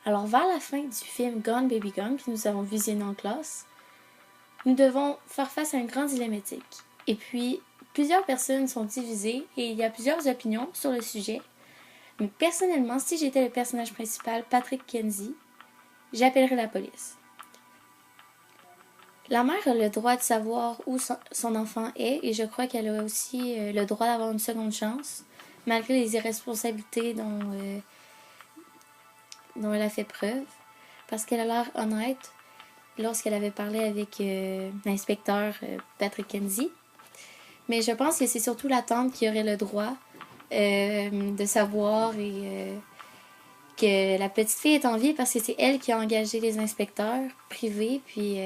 Alors, vers la fin du film Gone Baby Gone, que nous avons visionné en classe, nous devons faire face à un grand dilemme éthique. Et puis, plusieurs personnes sont divisées et il y a plusieurs opinions sur le sujet. Mais personnellement, si j'étais le personnage principal, Patrick Kenzie, j'appellerais la police. La mère a le droit de savoir où son enfant est et je crois qu'elle a aussi le droit d'avoir une seconde chance, malgré les irresponsabilités dont elle a fait preuve, parce qu'elle a l'air honnête lorsqu'elle avait parlé avec l'inspecteur Patrick Kenzie. Mais je pense que c'est surtout la tante qui aurait le droit de savoir et que la petite fille est en vie parce que c'est elle qui a engagé les inspecteurs privés, puis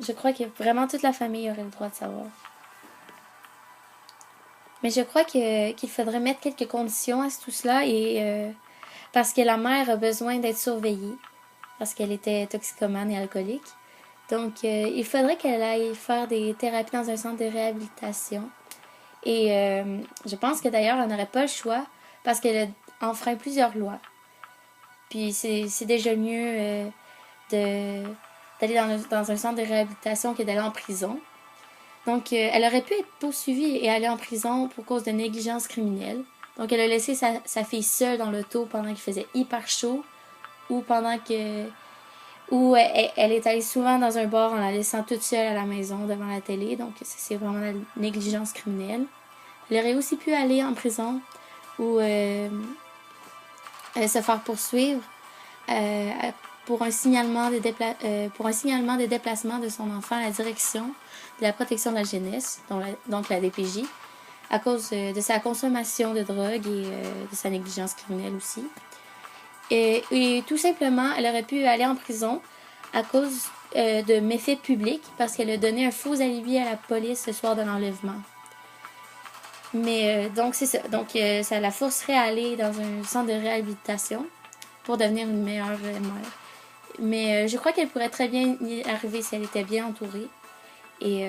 je crois que vraiment toute la famille aurait le droit de savoir. Mais je crois qu'il faudrait mettre quelques conditions à tout cela et parce que la mère a besoin d'être surveillée parce qu'elle était toxicomane et alcoolique. Donc, il faudrait qu'elle aille faire des thérapies dans un centre de réhabilitation. Et je pense que d'ailleurs, elle n'aurait pas le choix parce qu'elle enfreint plusieurs lois. Puis c'est déjà mieux d'aller dans un centre de réhabilitation que d'aller en prison. Donc, elle aurait pu être poursuivie et aller en prison pour cause de négligence criminelle. Donc, elle a laissé sa fille seule dans l'auto pendant qu'il faisait hyper chaud ou pendant que... Ou elle est allée souvent dans un bar en la laissant toute seule à la maison devant la télé. Donc, c'est vraiment la négligence criminelle. Elle aurait aussi pu aller en prison ou se faire poursuivre pour un signalement des déplacements de son enfant à la direction de la protection de la jeunesse, donc la DPJ, à cause de sa consommation de drogue et de sa négligence criminelle aussi. Et tout simplement, elle aurait pu aller en prison à cause de méfaits publics parce qu'elle a donné un faux alibi à la police ce soir de l'enlèvement. Mais donc c'est ça. Donc ça la forcerait à aller dans un centre de réhabilitation pour devenir une meilleure mère. Mais je crois qu'elle pourrait très bien y arriver si elle était bien entourée. Et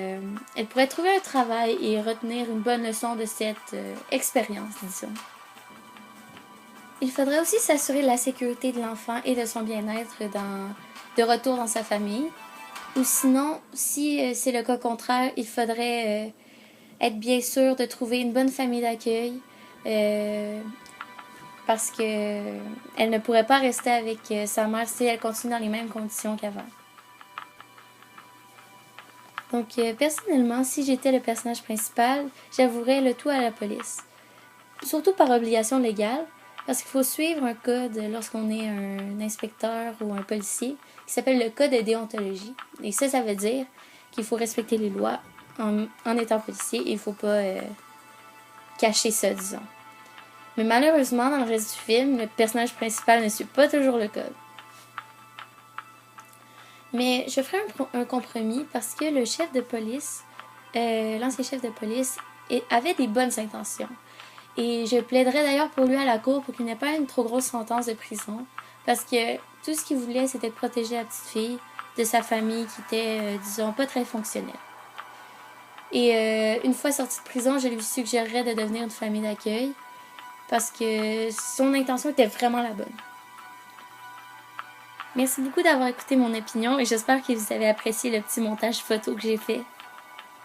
elle pourrait trouver un travail et retenir une bonne leçon de cette expérience, disons. Il faudrait aussi s'assurer de la sécurité de l'enfant et de son bien-être de retour dans sa famille. Ou sinon, si c'est le cas contraire, il faudrait être bien sûr de trouver une bonne famille d'accueil parce que elle ne pourrait pas rester avec sa mère si elle continue dans les mêmes conditions qu'avant. Donc, personnellement, si j'étais le personnage principal, j'avouerais le tout à la police. Surtout par obligation légale, parce qu'il faut suivre un code lorsqu'on est un inspecteur ou un policier qui s'appelle le code de déontologie. Et ça veut dire qu'il faut respecter les lois en étant policier et il ne faut pas cacher ça, disons. Mais malheureusement, dans le reste du film, le personnage principal ne suit pas toujours le code. Mais je ferai un compromis parce que le chef de police, l'ancien chef de police, avait des bonnes intentions. Et je plaiderais d'ailleurs pour lui à la cour pour qu'il n'ait pas une trop grosse sentence de prison. Parce que tout ce qu'il voulait, c'était de protéger la petite fille de sa famille qui était, disons, pas très fonctionnelle. Et une fois sortie de prison, je lui suggérerais de devenir une famille d'accueil parce que son intention était vraiment la bonne. Merci beaucoup d'avoir écouté mon opinion et j'espère que vous avez apprécié le petit montage photo que j'ai fait.